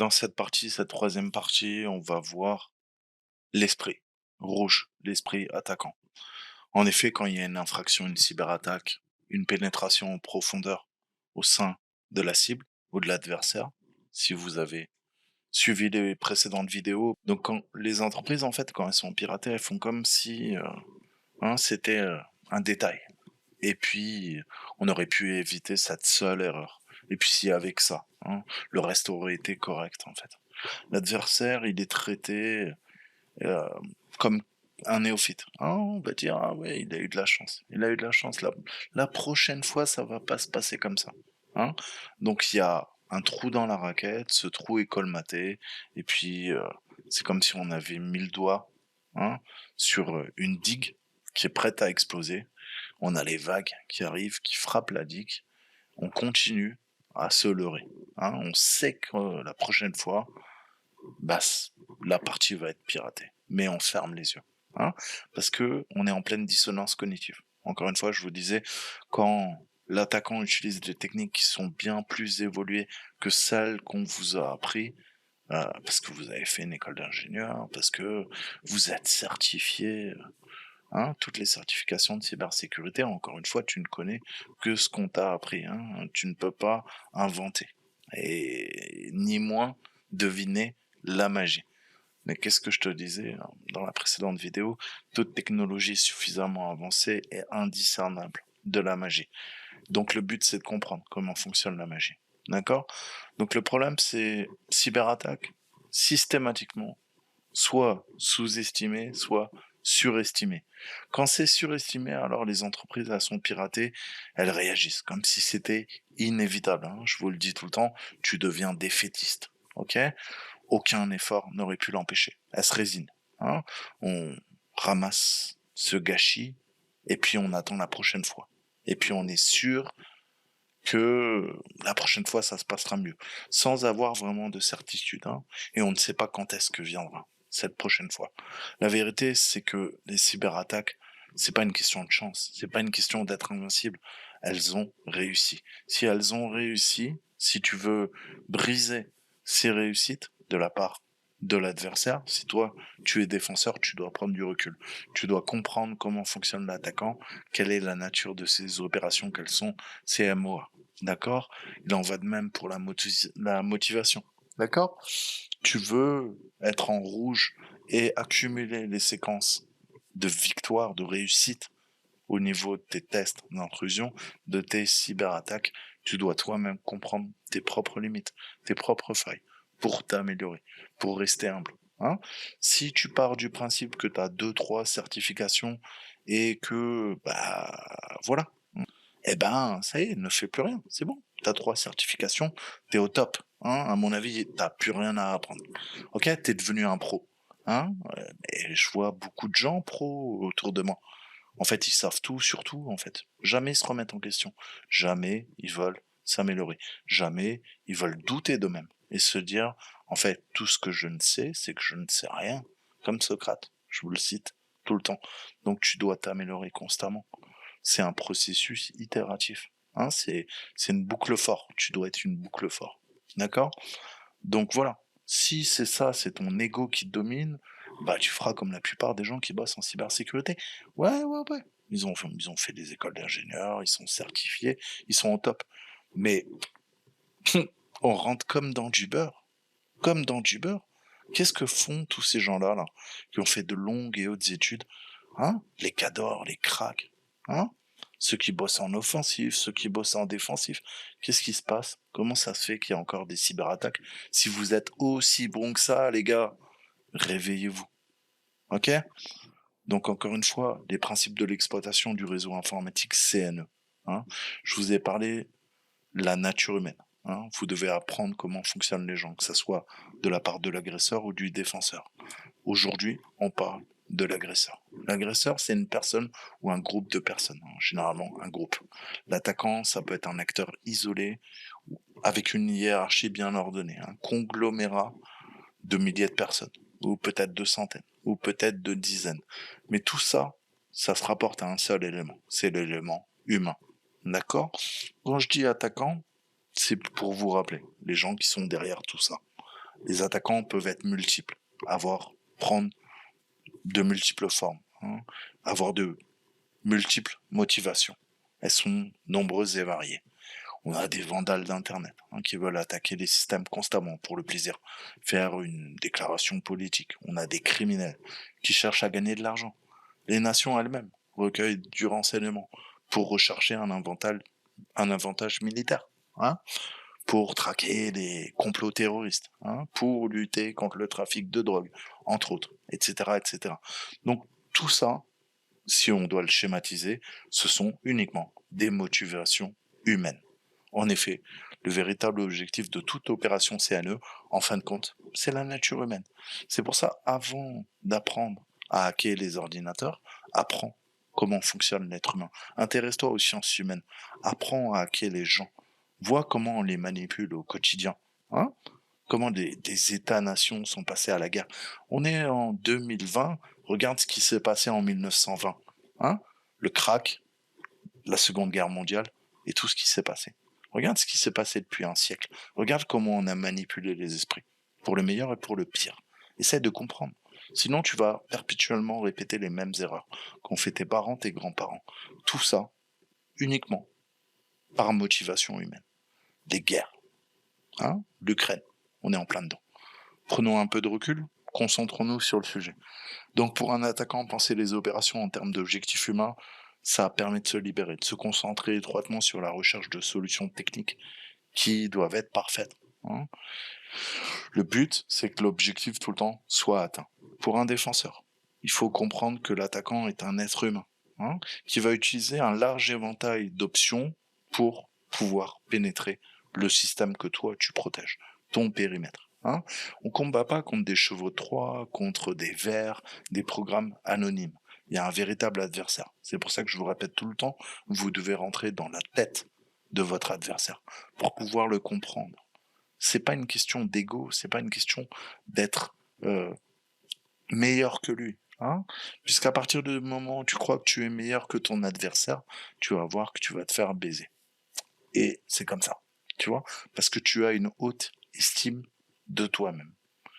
Dans cette partie, cette troisième partie, on va voir l'esprit rouge, l'esprit attaquant. En effet, quand il y a une infraction, une cyberattaque, une pénétration en profondeur au sein de la cible ou de l'adversaire, si vous avez suivi les précédentes vidéos, donc quand les entreprises, en fait, quand elles sont piratées, elles font comme si c'était un détail. Et puis, on aurait pu éviter cette seule erreur. Et puis, si avec ça, le reste aurait été correct, en fait. L'adversaire, il est traité euh, comme un néophyte. Ah, on va dire, ah ouais, il a eu de la chance. Il a eu de la chance. La prochaine fois, ça va pas se passer comme ça. Hein. Donc il y a un trou dans la raquette, ce trou est colmaté, et puis c'est comme si on avait mis le doigt sur une digue qui est prête à exploser. On a les vagues qui arrivent, qui frappent la digue. On continue à se leurrer. On sait que la prochaine fois, bah, la partie va être piratée. Mais on ferme les yeux. Hein, parce que on est en pleine dissonance cognitive. Encore une fois, je vous disais, quand l'attaquant utilise des techniques qui sont bien plus évoluées que celles qu'on vous a appris, parce que vous avez fait une école d'ingénieur, parce que vous êtes certifié, toutes les certifications de cybersécurité, encore une fois, tu ne connais que ce qu'on t'a appris. Tu ne peux pas inventer. Et ni moins deviner la magie. Mais qu'est-ce que je te disais dans la précédente vidéo? Toute technologie suffisamment avancée est indiscernable de la magie. Donc le but, c'est de comprendre comment fonctionne la magie. D'accord? Donc le problème, c'est cyberattaque, systématiquement, soit sous-estimé, soit surestimé. Quand c'est surestimé, alors les entreprises, elles sont piratées, elles réagissent comme si c'était inévitable. Je vous le dis tout le temps, tu deviens défaitiste. Ok? Aucun effort n'aurait pu l'empêcher. Elle se résigne. On ramasse ce gâchis et puis on attend la prochaine fois. Et puis on est sûr que la prochaine fois ça se passera mieux, sans avoir vraiment de certitude. Et on ne sait pas quand est-ce que viendra cette prochaine fois. La vérité, c'est que les cyberattaques, c'est pas une question de chance, c'est pas une question d'être invincible. Elles ont réussi. Si elles ont réussi, si tu veux briser ces réussites de la part de l'adversaire, si toi tu es défenseur, tu dois prendre du recul. Tu dois comprendre comment fonctionne l'attaquant, quelle est la nature de ces opérations, quelles sont ces MOA. D'accord? Il en va de même pour la motivation. D'accord? Tu veux être en rouge et accumuler les séquences de victoire, de réussite au niveau de tes tests d'intrusion, de tes cyberattaques, tu dois toi-même comprendre tes propres limites, tes propres failles, pour t'améliorer, pour rester humble. Si tu pars du principe que tu as deux, trois certifications et que, bah, voilà, eh ben, ça y est, ne fais plus rien, c'est bon. T'as trois certifications, t'es au top. À mon avis, t'as plus rien à apprendre. Ok, t'es devenu un pro. Et je vois beaucoup de gens pros autour de moi. En fait, ils savent tout sur tout, en fait. Jamais ils se remettent en question. Jamais ils veulent s'améliorer. Jamais ils veulent douter d'eux-mêmes. Et se dire, en fait, tout ce que je ne sais, c'est que je ne sais rien. Comme Socrate. Je vous le cite tout le temps. Donc tu dois t'améliorer constamment. C'est un processus itératif. C'est une boucle fort. Tu dois être une boucle fort. D'accord? Donc voilà. Si c'est ça, c'est ton ego qui te domine, bah tu feras comme la plupart des gens qui bossent en cybersécurité. Ouais, ouais, ouais. Ils ont fait des écoles d'ingénieurs, ils sont certifiés, ils sont au top. Mais on rentre comme dans du beurre. Comme dans du beurre. Qu'est-ce que font tous ces gens-là, là, qui ont fait de longues et hautes études? Les cadors, les cracks. Hein Ceux qui bossent en offensif, ceux qui bossent en défensif. Qu'est-ce qui se passe? Comment ça se fait qu'il y a encore des cyberattaques? Si vous êtes aussi bons que ça, les gars, réveillez-vous. Ok? Donc encore une fois, les principes de l'exploitation du réseau informatique CNE. Je vous ai parlé de la nature humaine. Vous devez apprendre comment fonctionnent les gens, que ce soit de la part de l'agresseur ou du défenseur. Aujourd'hui, on parle de l'agresseur. L'agresseur, c'est une personne ou un groupe de personnes, généralement un groupe. L'attaquant, ça peut être un acteur isolé, avec une hiérarchie bien ordonnée, un conglomérat de milliers de personnes, ou peut-être de centaines, ou peut-être de dizaines. Mais tout ça, ça se rapporte à un seul élément, c'est l'élément humain. D'accord? Quand je dis attaquant, c'est pour vous rappeler les gens qui sont derrière tout ça. Les attaquants peuvent être multiples, prendre de multiples formes, avoir de multiples motivations. Elles sont nombreuses et variées. On a des vandales d'Internet qui veulent attaquer les systèmes constamment pour le plaisir, faire une déclaration politique. On a des criminels qui cherchent à gagner de l'argent. Les nations elles-mêmes recueillent du renseignement pour rechercher un avantage militaire, pour traquer les complots terroristes, pour lutter contre le trafic de drogue, entre autres, etc., etc. Donc tout ça, si on doit le schématiser, ce sont uniquement des motivations humaines. En effet, le véritable objectif de toute opération CNE, en fin de compte, c'est la nature humaine. C'est pour ça, avant d'apprendre à hacker les ordinateurs, apprends comment fonctionne l'être humain. Intéresse-toi aux sciences humaines. Apprends à hacker les gens. Vois comment on les manipule au quotidien. Comment des États-nations sont passés à la guerre. On est en 2020, regarde ce qui s'est passé en 1920. Le crack, la Seconde Guerre mondiale et tout ce qui s'est passé. Regarde ce qui s'est passé depuis un siècle. Regarde comment on a manipulé les esprits, pour le meilleur et pour le pire. Essaie de comprendre. Sinon, tu vas perpétuellement répéter les mêmes erreurs qu'ont fait tes parents, tes grands-parents. Tout ça, uniquement par motivation humaine. Des guerres. L'Ukraine, on est en plein dedans. Prenons un peu de recul, concentrons-nous sur le sujet. Donc pour un attaquant, penser les opérations en termes d'objectifs humains, ça permet de se libérer, de se concentrer étroitement sur la recherche de solutions techniques qui doivent être parfaites. Le but, c'est que l'objectif tout le temps soit atteint. Pour un défenseur, il faut comprendre que l'attaquant est un être humain, qui va utiliser un large éventail d'options pour pouvoir pénétrer le système que toi tu protèges, ton périmètre. On combat pas contre des chevaux de Troie, contre des vers, des programmes anonymes. Il y a un véritable adversaire. C'est pour ça que je vous répète tout le temps, vous devez rentrer dans la tête de votre adversaire pour pouvoir le comprendre. C'est pas une question d'ego, c'est pas une question d'être meilleur que lui. Puisqu'à partir du moment où tu crois que tu es meilleur que ton adversaire, tu vas voir que tu vas te faire baiser. Et c'est comme ça, tu vois, parce que tu as une haute estime de toi-même.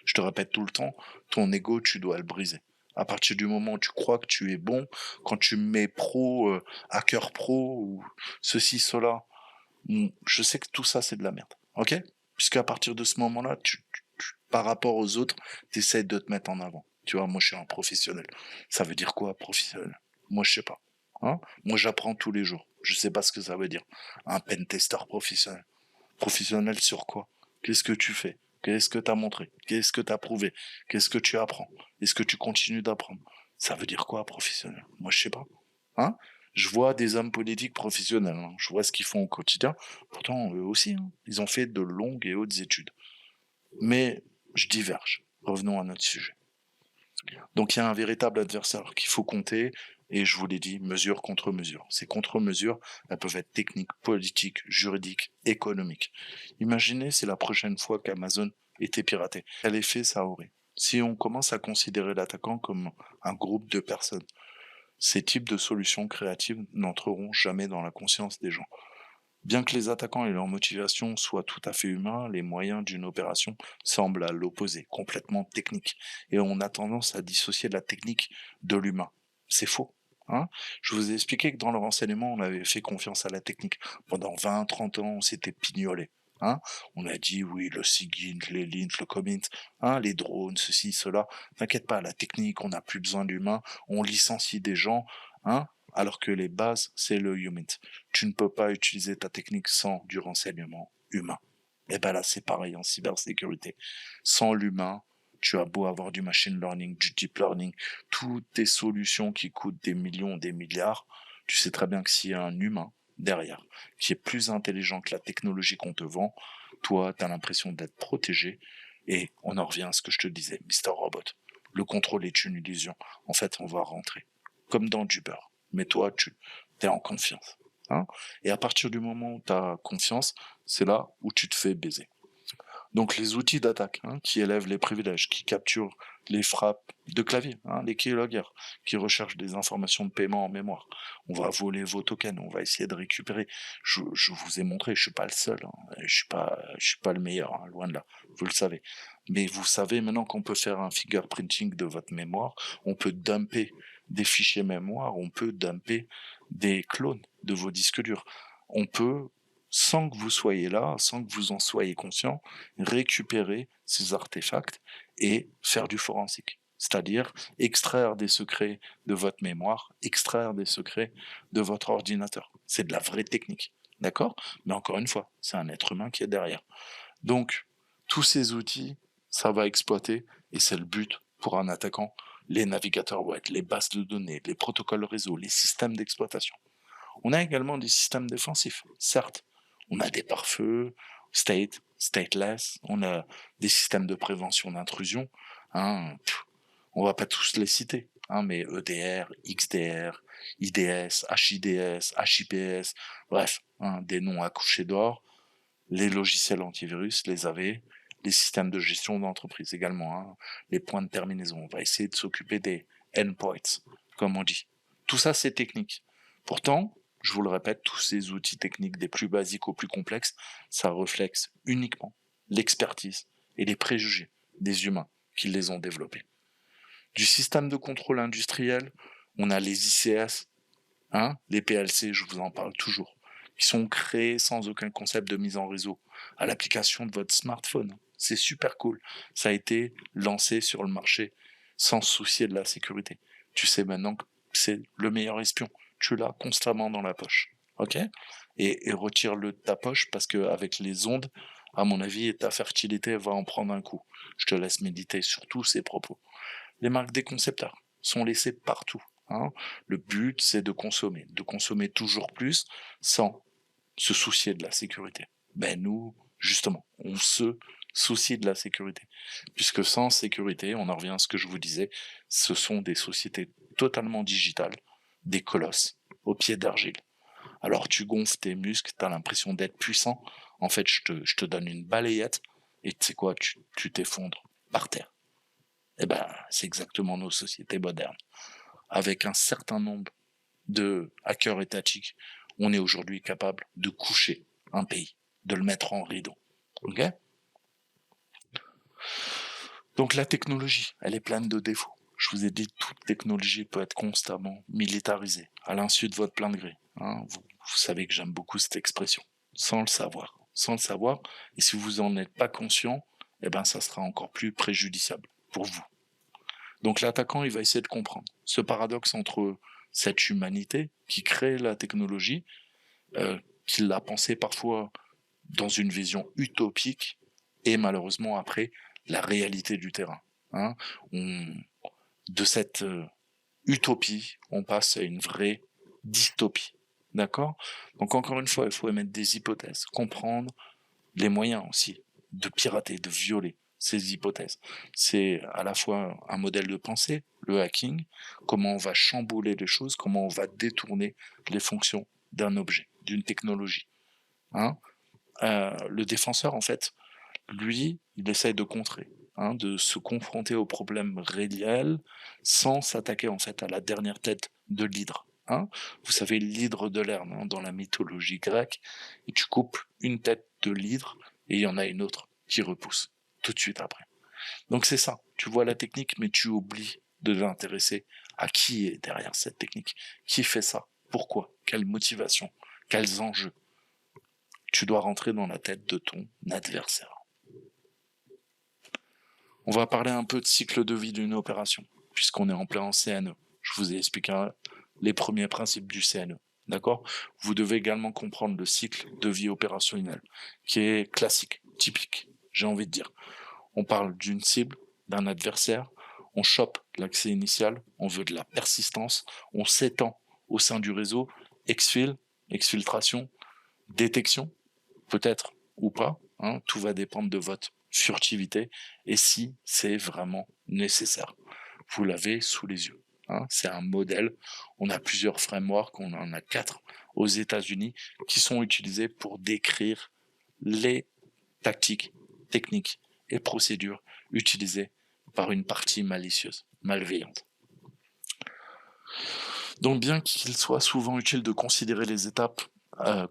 Je te répète tout le temps, ton ego, tu dois le briser. À partir du moment où tu crois que tu es bon, quand tu mets pro, hacker pro, ou ceci, cela, je sais que tout ça, c'est de la merde. Ok? Puisqu'à partir de ce moment-là, par rapport aux autres, tu essaies de te mettre en avant. Tu vois, moi, je suis un professionnel. Ça veut dire quoi, professionnel? Moi, je sais pas. Moi, j'apprends tous les jours. Je sais pas ce que ça veut dire. Un pentester professionnel. Professionnel sur quoi? Qu'est-ce que tu fais? Qu'est-ce que tu as montré? Qu'est-ce que tu as prouvé? Qu'est-ce que tu apprends? Est-ce que tu continues d'apprendre? Ça veut dire quoi, professionnel? Moi, je sais pas. Je vois des hommes politiques professionnels. Je vois ce qu'ils font au quotidien. Pourtant, eux aussi, ils ont fait de longues et hautes études. Mais je diverge. Revenons à notre sujet. Donc il y a un véritable adversaire qu'il faut compter, et je vous l'ai dit, mesure contre mesure. Ces contre-mesures, elles peuvent être techniques, politiques, juridiques, économiques. Imaginez si la prochaine fois qu'Amazon était piraté, quel effet ça aurait? Si on commence à considérer l'attaquant comme un groupe de personnes, ces types de solutions créatives n'entreront jamais dans la conscience des gens. Bien que les attaquants et leur motivation soient tout à fait humains, les moyens d'une opération semblent à l'opposé, complètement techniques. Et on a tendance à dissocier la technique de l'humain. C'est faux. Je vous ai expliqué que dans le renseignement, on avait fait confiance à la technique. Pendant 20, 30 ans, on s'était pignolé. On a dit oui, le SIGINT, les LINT, le COMINT, les drones, ceci, cela. T'inquiète pas, la technique, on n'a plus besoin d'humains. On licencie des gens, alors que les bases, c'est le HUMINT. Tu ne peux pas utiliser ta technique sans du renseignement humain. Et ben là, c'est pareil en cybersécurité. Sans l'humain, tu as beau avoir du machine learning, du deep learning, toutes tes solutions qui coûtent des millions, des milliards, tu sais très bien que s'il y a un humain derrière, qui est plus intelligent que la technologie qu'on te vend, toi, tu as l'impression d'être protégé, et on en revient à ce que je te disais, Mister Robot. Le contrôle est une illusion. En fait, on va rentrer, comme dans du beurre. Mais toi, tu es en confiance. Et à partir du moment où tu as confiance, c'est là où tu te fais baiser. Donc les outils d'attaque, qui élèvent les privilèges, qui capturent les frappes de clavier, les keyloggers, qui recherchent des informations de paiement en mémoire. On va voler vos tokens, on va essayer de récupérer. Je vous ai montré, je suis pas le seul, je suis pas le meilleur, loin de là, vous le savez. Mais vous savez maintenant qu'on peut faire un fingerprinting de votre mémoire, on peut dumper des fichiers mémoire, on peut dumper des clones de vos disques durs. On peut, sans que vous soyez là, sans que vous en soyez conscient, récupérer ces artefacts et faire du forensique. C'est-à-dire extraire des secrets de votre mémoire, extraire des secrets de votre ordinateur. C'est de la vraie technique. D'accord? Mais encore une fois, c'est un être humain qui est derrière. Donc, tous ces outils, ça va exploiter, et c'est le but pour un attaquant, les navigateurs web, les bases de données, les protocoles réseau, les systèmes d'exploitation. On a également des systèmes défensifs, certes. On a des pare-feux, stateless, on a des systèmes de prévention d'intrusion. On va pas tous les citer, mais EDR, XDR, IDS, HIDS, HIPS, bref, des noms à coucher d'or. Les logiciels antivirus, les AV, les systèmes de gestion d'entreprise également, les points de terminaison. On va essayer de s'occuper des endpoints, comme on dit. Tout ça, c'est technique. Pourtant, je vous le répète, tous ces outils techniques des plus basiques aux plus complexes, ça reflète uniquement l'expertise et les préjugés des humains qui les ont développés. Du système de contrôle industriel, on a les ICS, les PLC, je vous en parle toujours, qui sont créés sans aucun concept de mise en réseau, à l'application de votre smartphone. C'est super cool. Ça a été lancé sur le marché sans se soucier de la sécurité. Tu sais maintenant que c'est le meilleur espion. Tu l'as constamment dans la poche. Ok? Et retire-le de ta poche parce que avec les ondes, à mon avis, ta fertilité va en prendre un coup. Je te laisse méditer sur tous ces propos. Les marques des concepteurs sont laissées partout. Le but, c'est de consommer toujours plus sans se soucier de la sécurité. Ben nous, justement, on se soucie de la sécurité. Puisque sans sécurité, on en revient à ce que je vous disais, ce sont des sociétés totalement digitales, des colosses, aux pieds d'argile. Alors tu gonfles tes muscles, tu as l'impression d'être puissant, en fait je te donne une balayette, et tu sais quoi, tu t'effondres par terre. Eh ben, c'est exactement nos sociétés modernes. Avec un certain nombre de hackers étatiques, on est aujourd'hui capable de coucher un pays, de le mettre en rideau. Ok? Donc la technologie, elle est pleine de défauts. Je vous ai dit, toute technologie peut être constamment militarisée, à l'insu de votre plein gré. Vous savez que j'aime beaucoup cette expression. Sans le savoir. Sans le savoir, et si vous en êtes pas conscient, eh ben ça sera encore plus préjudiciable pour vous. Donc l'attaquant, il va essayer de comprendre ce paradoxe entre cette humanité qui crée la technologie, qu'il a pensé parfois dans une vision utopique, et malheureusement après la réalité du terrain. Hein. De cette utopie, on passe à une vraie dystopie. D'accord? Donc encore une fois, il faut émettre des hypothèses, comprendre les moyens aussi de pirater, de violer ces hypothèses. C'est à la fois un modèle de pensée, le hacking, comment on va chambouler les choses, comment on va détourner les fonctions d'un objet, d'une technologie. Le défenseur, en fait, lui, il essaye de contrer, de se confronter aux problèmes réels sans s'attaquer en fait à la dernière tête de l'hydre. Vous savez, l'hydre de Lerne, dans la mythologie grecque, et tu coupes une tête de l'hydre et il y en a une autre qui repousse tout de suite après. Donc c'est ça, tu vois la technique, mais tu oublies de t'intéresser à qui est derrière cette technique, qui fait ça, pourquoi, quelle motivation, quels enjeux. Tu dois rentrer dans la tête de ton adversaire. On va parler un peu de cycle de vie d'une opération, puisqu'on est en plein en CNE. Je vous ai expliqué les premiers principes du CNE. D'accord? Vous devez également comprendre le cycle de vie opérationnel, qui est classique, typique, j'ai envie de dire. On parle d'une cible, d'un adversaire, on chope l'accès initial, on veut de la persistance, on s'étend au sein du réseau, exfil, exfiltration, détection, peut-être ou pas, tout va dépendre de votre furtivité et si c'est vraiment nécessaire. Vous l'avez sous les yeux. C'est un modèle. On a plusieurs frameworks, on en a 4 aux États-Unis qui sont utilisés pour décrire les tactiques techniques et procédures utilisées par une partie malicieuse, malveillante. Donc bien qu'il soit souvent utile de considérer les étapes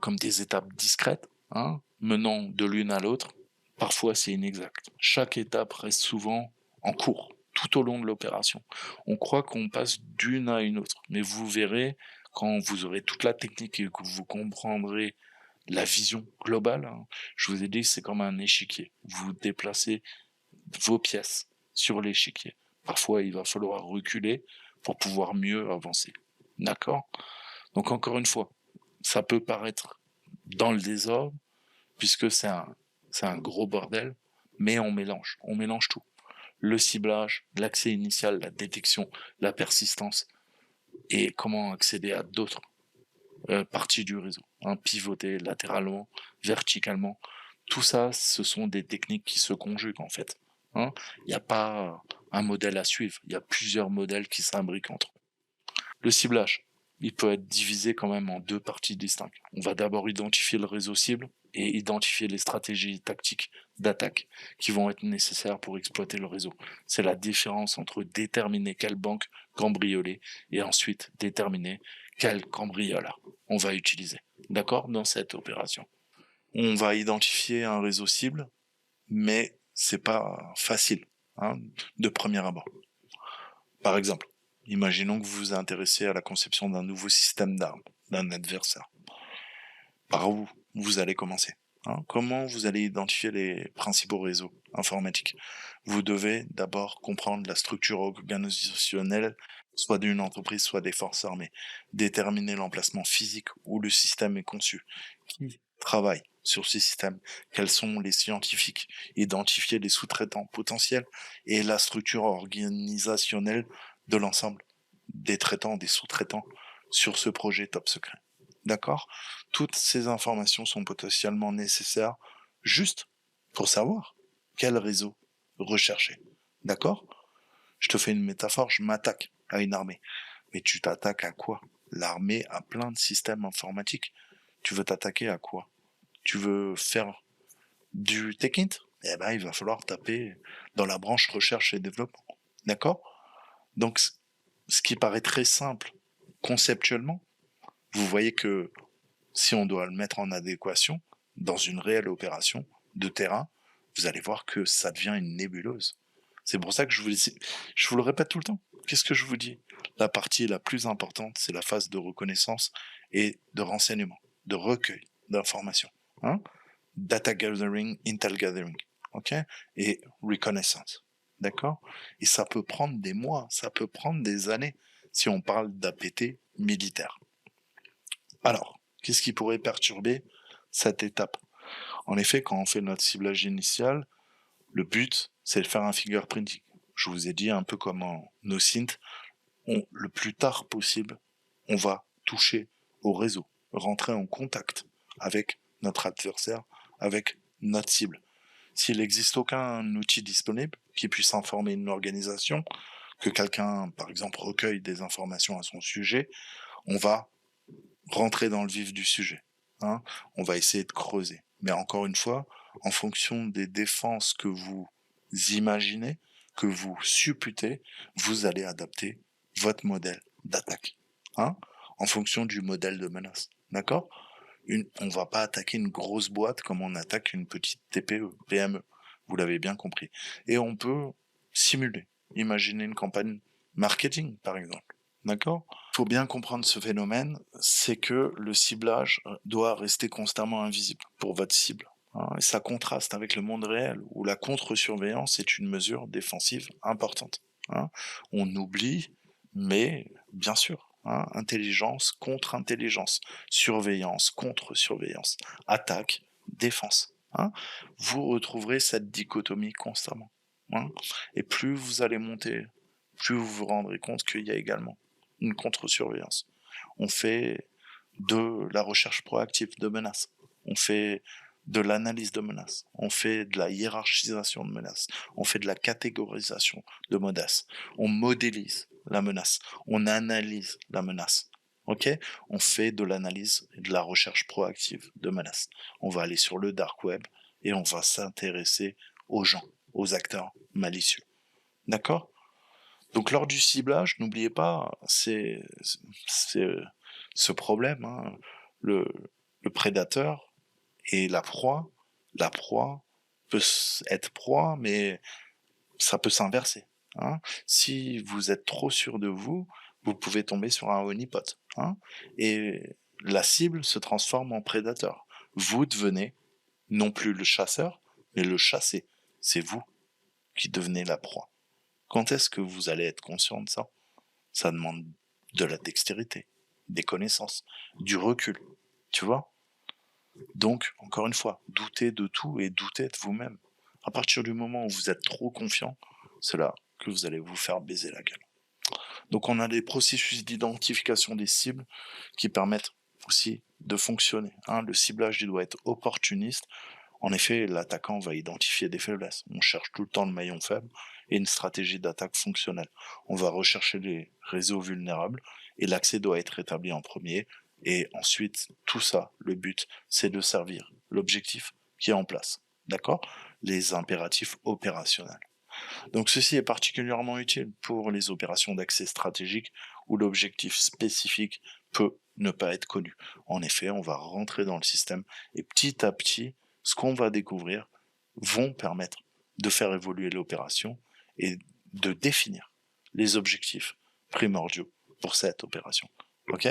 comme des étapes discrètes, menant de l'une à l'autre, parfois c'est inexact. Chaque étape reste souvent en cours, tout au long de l'opération. On croit qu'on passe d'une à une autre, mais vous verrez, quand vous aurez toute la technique et que vous comprendrez la vision globale, je vous ai dit, c'est comme un échiquier. Vous déplacez vos pièces sur l'échiquier. Parfois, il va falloir reculer pour pouvoir mieux avancer. D'accord? Donc encore une fois, ça peut paraître dans le désordre, puisque c'est un gros bordel, mais on mélange tout. Le ciblage, l'accès initial, la détection, la persistance, et comment accéder à d'autres parties du réseau. Pivoter latéralement, verticalement, tout ça, ce sont des techniques qui se conjuguent en fait. Il n'y a pas un modèle à suivre, il y a plusieurs modèles qui s'imbriquent entre eux. Le ciblage, il peut être divisé quand même en deux parties distinctes. On va d'abord identifier le réseau cible et identifier les stratégies tactiques d'attaque qui vont être nécessaires pour exploiter le réseau. C'est la différence entre déterminer quelle banque cambrioler et ensuite déterminer quel cambrioleur on va utiliser. D'accord? Dans cette opération. On va identifier un réseau cible, mais c'est pas facile, de premier abord. Par exemple, imaginons que vous vous intéressez à la conception d'un nouveau système d'armes d'un adversaire. Par où vous allez commencer? Comment vous allez identifier les principaux réseaux informatiques? Vous devez d'abord comprendre la structure organisationnelle, soit d'une entreprise, soit des forces armées. Déterminer l'emplacement physique où le système est conçu. Qui travaille sur ce système? Quels sont les scientifiques? Identifier les sous-traitants potentiels et la structure organisationnelle de l'ensemble des traitants, des sous-traitants sur ce projet top secret. D'accord? Toutes ces informations sont potentiellement nécessaires juste pour savoir quel réseau rechercher. D'accord? Je te fais une métaphore, je m'attaque à une armée. Mais tu t'attaques à quoi? L'armée a plein de systèmes informatiques. Tu veux t'attaquer à quoi? Tu veux faire du Techint? Eh ben, il va falloir taper dans la branche recherche et développement. D'accord? Donc, ce qui paraît très simple conceptuellement, vous voyez que si on doit le mettre en adéquation dans une réelle opération de terrain, vous allez voir que ça devient une nébuleuse. C'est pour ça que je vous le répète tout le temps. Qu'est-ce que je vous dis? La partie la plus importante, c'est la phase de reconnaissance et de renseignement, de recueil d'informations. Data gathering, intel gathering, ok? Et reconnaissance, d'accord? Et ça peut prendre des mois, ça peut prendre des années si on parle d'APT militaire. Alors, qu'est-ce qui pourrait perturber cette étape? En effet, quand on fait notre ciblage initial, le but, c'est de faire un fingerprinting. Je vous ai dit un peu comme en NoSynth, le plus tard possible, on va toucher au réseau, rentrer en contact avec notre adversaire, avec notre cible. S'il n'existe aucun outil disponible qui puisse informer une organisation, que quelqu'un, par exemple, recueille des informations à son sujet, on va rentrer dans le vif du sujet. On va essayer de creuser. Mais encore une fois, en fonction des défenses que vous imaginez, que vous supputez, vous allez adapter votre modèle d'attaque. En fonction du modèle de menace. D'accord? On va pas attaquer une grosse boîte comme on attaque une petite TPE, PME. Vous l'avez bien compris. Et on peut simuler. Imaginer une campagne marketing, par exemple. D'accord? Il faut bien comprendre ce phénomène, c'est que le ciblage doit rester constamment invisible pour votre cible. Et ça contraste avec le monde réel, où la contre-surveillance est une mesure défensive importante. On oublie, mais bien sûr, intelligence contre intelligence, surveillance contre surveillance, attaque, défense. Vous retrouverez cette dichotomie constamment. Et plus vous allez monter, plus vous vous rendrez compte qu'il y a également une contre-surveillance. On fait de la recherche proactive de menaces. On fait de l'analyse de menaces. On fait de la hiérarchisation de menaces. On fait de la catégorisation de menaces. On modélise la menace. On analyse la menace. Ok? On fait de l'analyse et de la recherche proactive de menaces. On va aller sur le dark web et on va s'intéresser aux gens, aux acteurs malicieux. D'accord? Donc lors du ciblage, n'oubliez pas, c'est ce problème, hein, le le prédateur et la proie peut être proie, mais ça peut s'inverser, hein. Si vous êtes trop sûr de vous, vous pouvez tomber sur un honeypot, hein, et la cible se transforme en prédateur. Vous devenez non plus le chasseur, mais le chassé. C'est vous qui devenez la proie. Quand est-ce que vous allez être conscient de ça? Ça demande de la dextérité, des connaissances, du recul, tu vois? Donc, encore une fois, doutez de tout et doutez de vous-même. À partir du moment où vous êtes trop confiant, c'est là que vous allez vous faire baiser la gueule. Donc on a des processus d'identification des cibles qui permettent aussi de fonctionner, hein. Le ciblage, il doit être opportuniste. En effet, l'attaquant va identifier des faiblesses. On cherche tout le temps le maillon faible et une stratégie d'attaque fonctionnelle. On va rechercher les réseaux vulnérables et l'accès doit être établi en premier. Et ensuite, tout ça, le but, c'est de servir l'objectif qui est en place. D'accord? Les impératifs opérationnels. Donc ceci est particulièrement utile pour les opérations d'accès stratégique où l'objectif spécifique peut ne pas être connu. En effet, on va rentrer dans le système et petit à petit, ce qu'on va découvrir vont permettre de faire évoluer l'opération et de définir les objectifs primordiaux pour cette opération. Ok?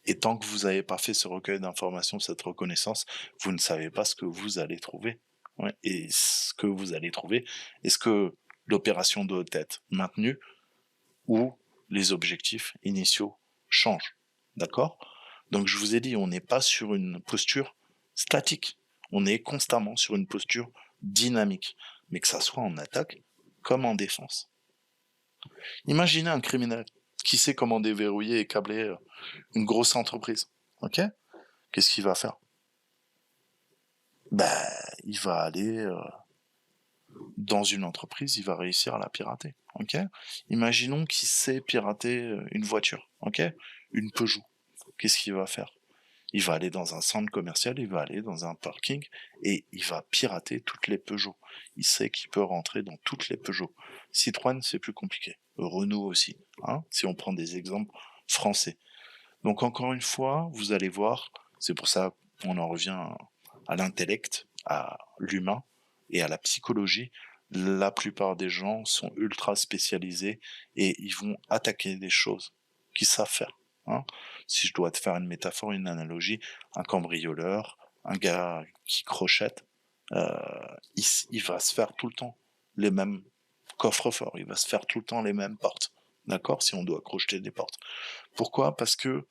Et tant que vous n'avez pas fait ce recueil d'informations, cette reconnaissance, vous ne savez pas ce que vous allez trouver. Ouais. Et ce que vous allez trouver, est-ce que l'opération doit être maintenue ou les objectifs initiaux changent? D'accord? Donc je vous ai dit, on n'est pas sur une posture statique. On est constamment sur une posture dynamique, mais que ça soit en attaque comme en défense. Imaginez un criminel qui sait comment déverrouiller et câbler une grosse entreprise. Ok? Qu'est-ce qu'il va faire? Ben, il va aller dans une entreprise, il va réussir à la pirater. Ok? Imaginons qu'il sait pirater une voiture. Ok? Une Peugeot. Qu'est-ce qu'il va faire? Il va aller dans un centre commercial, il va aller dans un parking et il va pirater toutes les Peugeot. Il sait qu'il peut rentrer dans toutes les Peugeot. Citroën, c'est plus compliqué. Renault aussi, hein, si on prend des exemples français. Donc encore une fois, vous allez voir, c'est pour ça qu'on en revient à l'intellect, à l'humain et à la psychologie. La plupart des gens sont ultra spécialisés et ils vont attaquer des choses qu'ils savent faire, hein. Si je dois te faire une métaphore, une analogie, un cambrioleur, un gars qui crochette, euh, il va se faire tout le temps les mêmes coffres-forts, il va se faire tout le temps les mêmes portes. D'accord? Si on doit crocheter des portes. Pourquoi? Parce que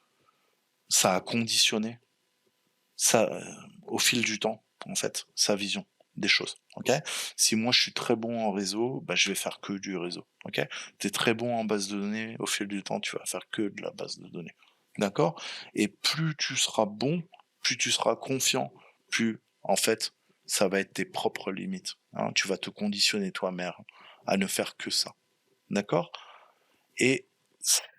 ça a conditionné ça, au fil du temps, en fait, sa vision des choses. Ok? Si moi je suis très bon en réseau, bah, je vais faire que du réseau. Ok? Tu es très bon en base de données, au fil du temps, tu vas faire que de la base de données. D'accord? Et plus tu seras bon, plus tu seras confiant, plus en fait, ça va être tes propres limites, hein. Tu vas te conditionner toi-même à ne faire que ça. D'accord? Et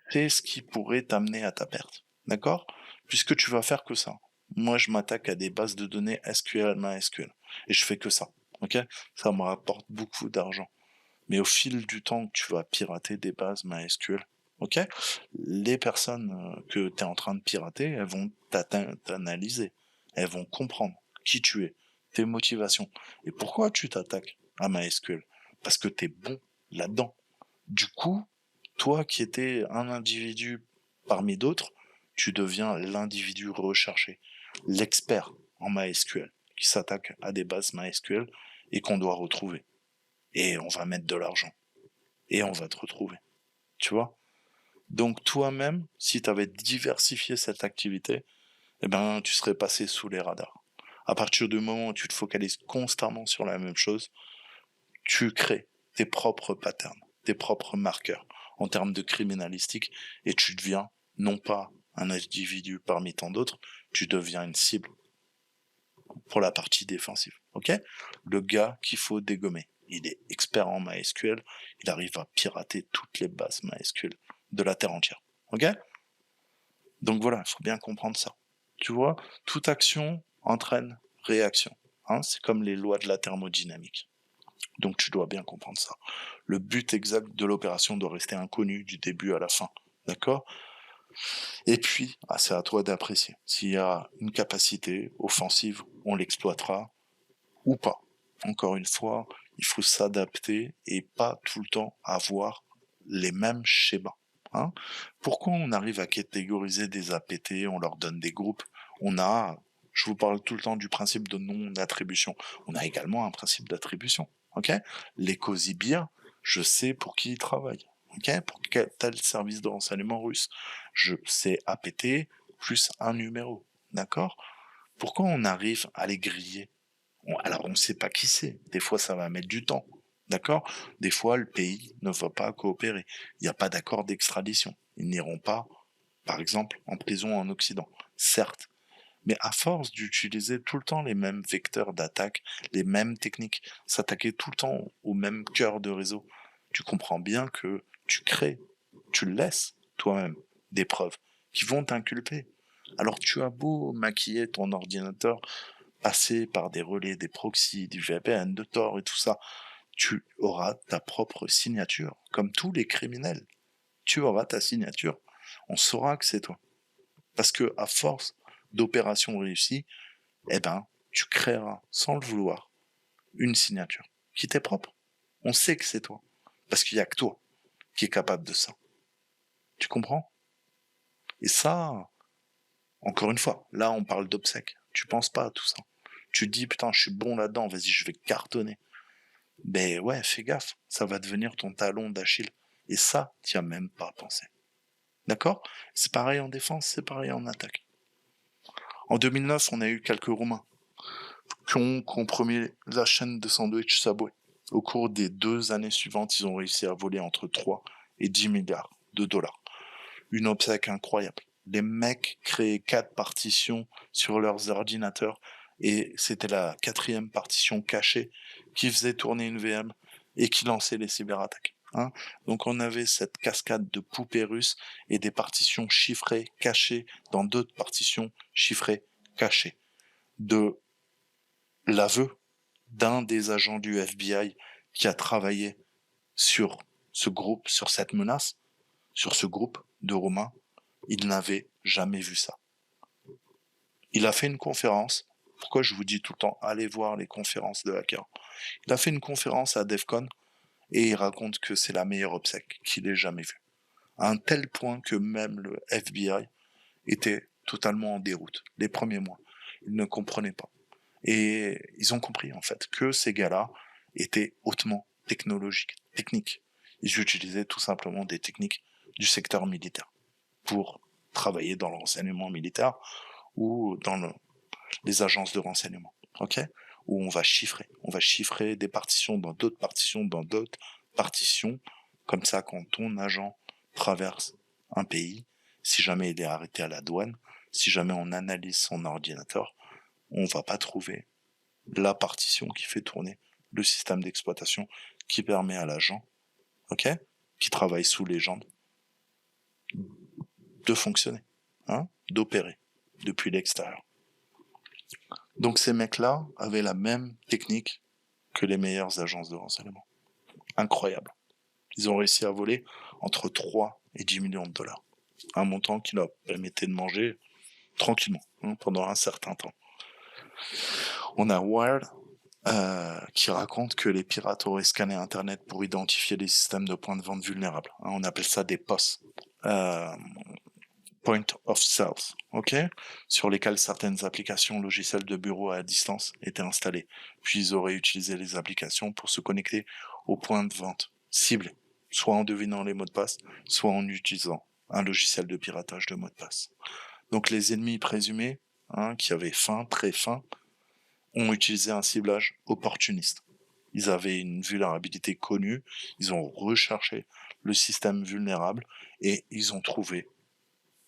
c'est ce qui pourrait t'amener à ta perte. D'accord? Puisque tu vas faire que ça. Moi, je m'attaque à des bases de données SQL, MySQL. Et je fais que ça. Ok? Ça me rapporte beaucoup d'argent. Mais au fil du temps que tu vas pirater des bases MySQL, ok? Les personnes que tu es en train de pirater, elles vont t'analyser. Elles vont comprendre qui tu es, tes motivations. Et pourquoi tu t'attaques à MySQL? Parce que tu es bon là-dedans. Du coup, toi qui étais un individu parmi d'autres, tu deviens l'individu recherché, l'expert en MySQL, qui s'attaque à des bases MySQL et qu'on doit retrouver. Et on va mettre de l'argent. Et on va te retrouver. Tu vois? Donc toi-même, si tu avais diversifié cette activité, eh ben, tu serais passé sous les radars. À partir du moment où tu te focalises constamment sur la même chose, tu crées tes propres patterns, tes propres marqueurs en termes de criminalistique et tu deviens non pas un individu parmi tant d'autres, tu deviens une cible pour la partie défensive. Ok? Le gars qu'il faut dégommer. Il est expert en MySQL, il arrive à pirater toutes les bases MySQL de la terre entière. Ok? Donc voilà, il faut bien comprendre ça. Tu vois, toute action entraîne réaction, hein, c'est comme les lois de la thermodynamique. Donc tu dois bien comprendre ça. Le but exact de l'opération doit rester inconnu du début à la fin. D'accord? Et puis, c'est à toi d'apprécier. S'il y a une capacité offensive, on l'exploitera ou pas. Encore une fois, il faut s'adapter et pas tout le temps avoir les mêmes schémas. Hein. Pourquoi on arrive à catégoriser des APT, on leur donne des groupes, je vous parle tout le temps du principe de non-attribution, on a également un principe d'attribution. Ok? Les COSIBIR, je sais pour qui ils travaillent. Ok? Pour quel tel service de renseignement russe. Je sais APT plus un numéro. D'accord? Pourquoi on arrive à les griller? Alors, on ne sait pas qui c'est. Des fois, ça va mettre du temps. D'accord? Des fois, le pays ne va pas coopérer. Il n'y a pas d'accord d'extradition. Ils n'iront pas, par exemple, en prison en Occident. Certes. Mais à force d'utiliser tout le temps les mêmes vecteurs d'attaque, les mêmes techniques, s'attaquer tout le temps au même cœur de réseau, tu comprends bien que tu laisses toi-même des preuves qui vont t'inculper. Alors tu as beau maquiller ton ordinateur, passer par des relais, des proxys, du VPN, de Tor et tout ça, tu auras ta propre signature, comme tous les criminels. Tu auras ta signature. On saura que c'est toi. Parce que à force d'opérations réussies, eh ben, tu créeras, sans le vouloir, une signature qui t'est propre. On sait que c'est toi. Parce qu'il n'y a que toi qui est capable de ça. Tu comprends? Et ça, encore une fois, là on parle d'obsèques. Tu penses pas à tout ça. Tu te dis, putain, je suis bon là-dedans, vas-y, je vais cartonner. Ben ouais, fais gaffe, ça va devenir ton talon d'Achille. Et ça, t'y as même pas pensé. D'accord? C'est pareil en défense, c'est pareil en attaque. En 2009, on a eu quelques Roumains qui ont compromis la chaîne de sandwich Subway. Au cours des 2 années suivantes, ils ont réussi à voler entre 3 et 10 milliards de dollars. Une obsèque incroyable. Les mecs créaient 4 partitions sur leurs ordinateurs et c'était la 4e partition cachée qui faisait tourner une VM et qui lançait les cyberattaques. Hein. Donc on avait cette cascade de poupées russes et des partitions chiffrées cachées dans d'autres partitions chiffrées cachées. De l'aveu d'un des agents du FBI qui a travaillé sur ce groupe, sur cette menace, sur ce groupe de Romains, il n'avait jamais vu ça. Il a fait une conférence. Pourquoi je vous dis tout le temps, allez voir les conférences de hackers. Il a fait une conférence à DEFCON et il raconte que c'est la meilleure obsèque qu'il ait jamais vue. À un tel point que même le FBI était totalement en déroute les premiers mois. Ils ne comprenaient pas. Et ils ont compris en fait que ces gars-là étaient hautement techniques. Ils utilisaient tout simplement des techniques du secteur militaire pour travailler dans le renseignement militaire ou dans les agences de renseignement, ok? Où on va chiffrer des partitions dans d'autres partitions dans d'autres partitions, comme ça quand ton agent traverse un pays, si jamais il est arrêté à la douane, si jamais on analyse son ordinateur, on va pas trouver la partition qui fait tourner le système d'exploitation qui permet à l'agent, ok, qui travaille sous légende, de fonctionner, hein, d'opérer depuis l'extérieur. Donc ces mecs-là avaient la même technique que les meilleures agences de renseignement. Incroyable. Ils ont réussi à voler entre 3 et 10 millions de dollars. Un montant qui leur permettait de manger tranquillement, hein, pendant un certain temps. On a Wired qui raconte que les pirates auraient scanné Internet pour identifier les systèmes de points de vente vulnérables. Hein, on appelle ça des POS. Point of Sales, ok, sur lesquels certaines applications logicielles de bureau à distance étaient installées. Puis ils auraient utilisé les applications pour se connecter aux points de vente ciblés, soit en devinant les mots de passe, soit en utilisant un logiciel de piratage de mots de passe. Donc les ennemis présumés, hein, qui avaient faim, très faim, ont utilisé un ciblage opportuniste. Ils avaient une vulnérabilité connue, ils ont recherché le système vulnérable et ils ont trouvé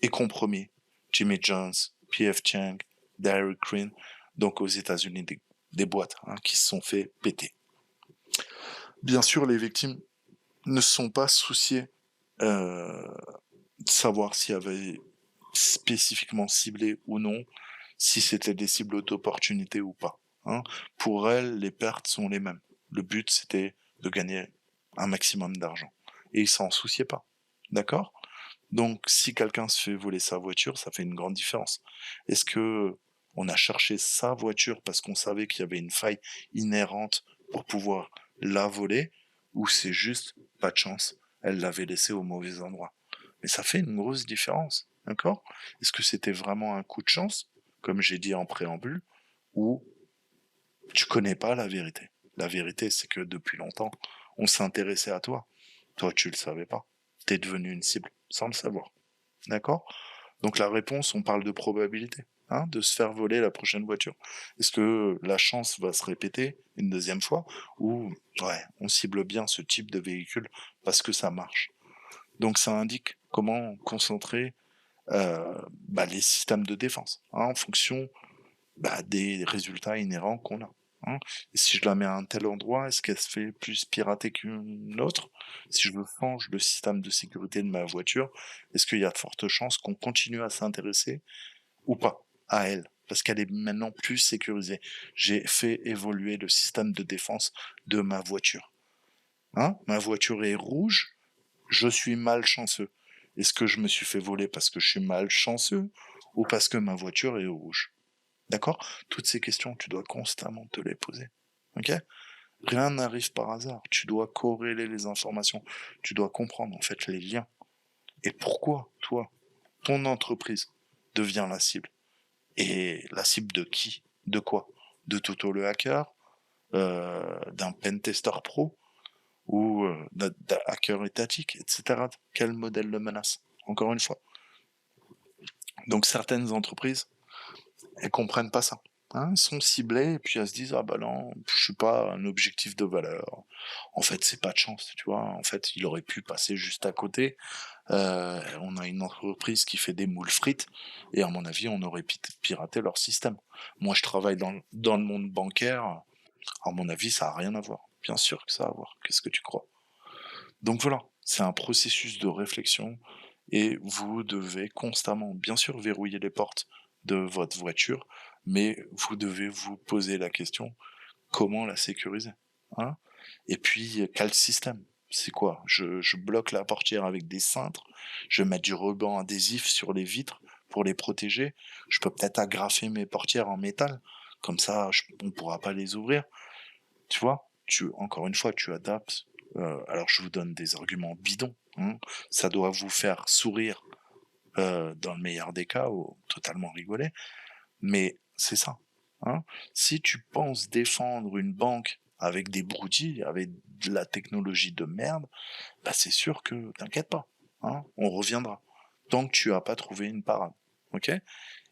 et compromis Jimmy Jones, P.F. Chang, Dairy Queen, donc aux États-Unis des boîtes hein, qui se sont fait péter. Bien sûr, les victimes ne se sont pas souciées de savoir s'il y avait spécifiquement ciblé ou non, si c'était des cibles d'opportunité ou pas. Hein. Pour elles, les pertes sont les mêmes. Le but, c'était de gagner un maximum d'argent. Et il s'en souciait pas. D'accord? Donc, si quelqu'un se fait voler sa voiture, ça fait une grande différence. Est-ce que on a cherché sa voiture parce qu'on savait qu'il y avait une faille inhérente pour pouvoir la voler, ou c'est juste pas de chance, elle l'avait laissée au mauvais endroit? Mais ça fait une grosse différence, d'accord? Est-ce que c'était vraiment un coup de chance, comme j'ai dit en préambule, ou tu connais pas la vérité? La vérité, c'est que depuis longtemps, on s'intéressait à toi. Toi, tu le savais pas. T'es devenu une cible sans le savoir. D'accord? Donc la réponse, on parle de probabilité, hein, de se faire voler la prochaine voiture. Est-ce que la chance va se répéter une deuxième fois, ou ouais, on cible bien ce type de véhicule parce que ça marche. Donc ça indique comment concentrer les systèmes de défense, hein, en fonction des résultats inhérents qu'on a. Hein. Et si je la mets à un tel endroit, est-ce qu'elle se fait plus pirater qu'une autre? Si je change le système de sécurité de ma voiture, est-ce qu'il y a de fortes chances qu'on continue à s'intéresser ou pas à elle? Parce qu'elle est maintenant plus sécurisée. J'ai fait évoluer le système de défense de ma voiture. Hein? Ma voiture est rouge, je suis malchanceux. Est-ce que je me suis fait voler parce que je suis malchanceux ou parce que ma voiture est rouge? D'accord? Toutes ces questions, tu dois constamment te les poser. Ok? Rien n'arrive par hasard. Tu dois corréler les informations. Tu dois comprendre en fait les liens. Et pourquoi, toi, ton entreprise devient la cible? Et la cible de qui? De quoi? De Toto le hacker? D'un pentester pro? Ou d'un hacker étatique, etc. Quel modèle le menace? Encore une fois. Donc certaines entreprises, elles comprennent pas ça. Hein, elles sont ciblées et puis elles se disent ah bah non, je suis pas un objectif de valeur. En fait, c'est pas de chance, tu vois. En fait, il aurait pu passer juste à côté. On a une entreprise qui fait des moules frites et à mon avis, on aurait piraté leur système. Moi, je travaille dans le monde bancaire. À mon avis, ça a rien à voir. Bien sûr que ça a à voir. Qu'est-ce que tu crois? Donc voilà, c'est un processus de réflexion et vous devez constamment, bien sûr, verrouiller les portes de votre voiture, mais vous devez vous poser la question, comment la sécuriser, hein? Et puis, quel système? C'est quoi? Je bloque la portière avec des cintres, je vais mettre du ruban adhésif sur les vitres pour les protéger, je peux peut-être agrafer mes portières en métal, comme ça, on pourra pas les ouvrir. Tu vois, encore une fois, tu adaptes. Alors, je vous donne des arguments bidons, hein. Ça doit vous faire sourire dans le meilleur des cas ou totalement rigoler, mais c'est ça. Hein. Si tu penses défendre une banque avec des broutilles, avec de la technologie de merde, bah c'est sûr que t'inquiète pas, hein, on reviendra. Tant que tu as pas trouvé une parade, ok?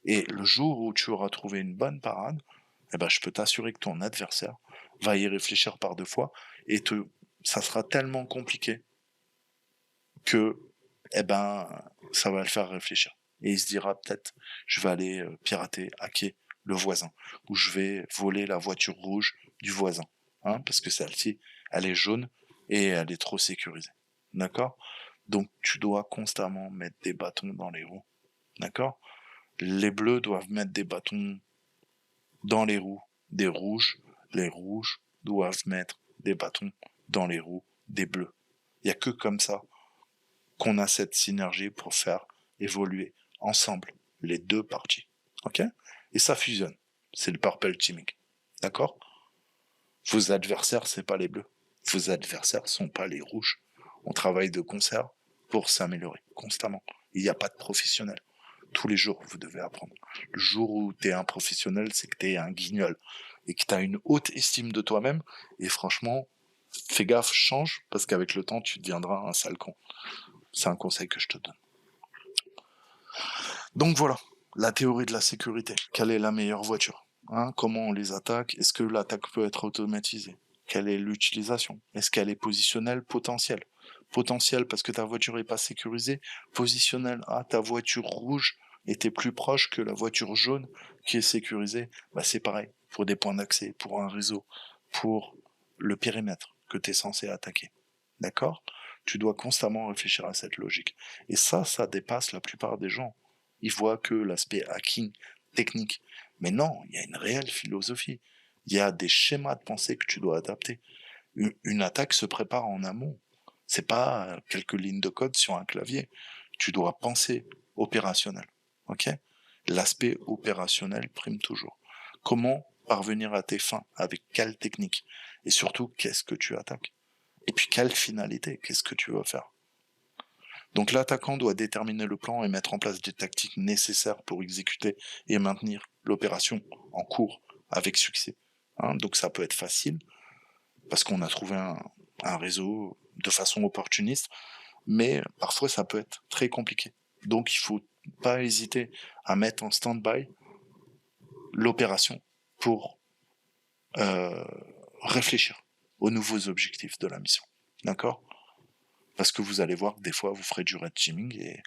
Et le jour où tu auras trouvé une bonne parade, eh ben, je peux t'assurer que ton adversaire va y réfléchir par deux fois et ça sera tellement compliqué que, eh ben, ça va le faire réfléchir. Et il se dira peut-être, je vais aller pirater, hacker le voisin, ou je vais voler la voiture rouge du voisin, hein, parce que celle-ci, elle est jaune et elle est trop sécurisée. D'accord? Donc, tu dois constamment mettre des bâtons dans les roues. D'accord? Les bleus doivent mettre des bâtons dans les roues des rouges, les rouges doivent mettre des bâtons dans les roues des bleus. Il n'y a que comme ça qu'on a cette synergie pour faire évoluer ensemble les deux parties. Ok? Et ça fusionne. C'est le purple teaming. D'accord? Vos adversaires, c'est pas les bleus. Vos adversaires sont pas les rouges. On travaille de concert pour s'améliorer constamment. Il n'y a pas de professionnel. Tous les jours, vous devez apprendre. Le jour où tu es un professionnel, c'est que tu es un guignol et que tu as une haute estime de toi-même. Et franchement, fais gaffe, change, parce qu'avec le temps, tu deviendras un sale con. C'est un conseil que je te donne. Donc voilà, la théorie de la sécurité. Quelle est la meilleure voiture? Hein, comment on les attaque? Est-ce que l'attaque peut être automatisée? Quelle est l'utilisation? Est-ce qu'elle est positionnelle, potentielle? Potentielle parce que ta voiture est pas sécurisée. Positionnelle, ah, ta voiture rouge était plus proche que la voiture jaune qui est sécurisée. Bah, c'est pareil, pour des points d'accès, pour un réseau, pour le périmètre que tu es censé attaquer. D'accord? Tu dois constamment réfléchir à cette logique. Et ça dépasse la plupart des gens. Ils voient que l'aspect hacking technique. Mais non, il y a une réelle philosophie. Il y a des schémas de pensée que tu dois adapter. Une attaque se prépare en amont. C'est pas quelques lignes de code sur un clavier. Tu dois penser opérationnel. Ok? L'aspect opérationnel prime toujours. Comment parvenir à tes fins? Avec quelle technique? Et surtout, qu'est-ce que tu attaques? Et puis, quelle finalité? Qu'est-ce que tu veux faire? Donc, l'attaquant doit déterminer le plan et mettre en place des tactiques nécessaires pour exécuter et maintenir l'opération en cours avec succès. Donc, ça peut être facile parce qu'on a trouvé un réseau de façon opportuniste, mais parfois ça peut être très compliqué. Donc, il faut pas hésiter à mettre en stand-by l'opération pour euh, réfléchir aux nouveaux objectifs de la mission. D'accord? Parce que vous allez voir que des fois, vous ferez du red teaming et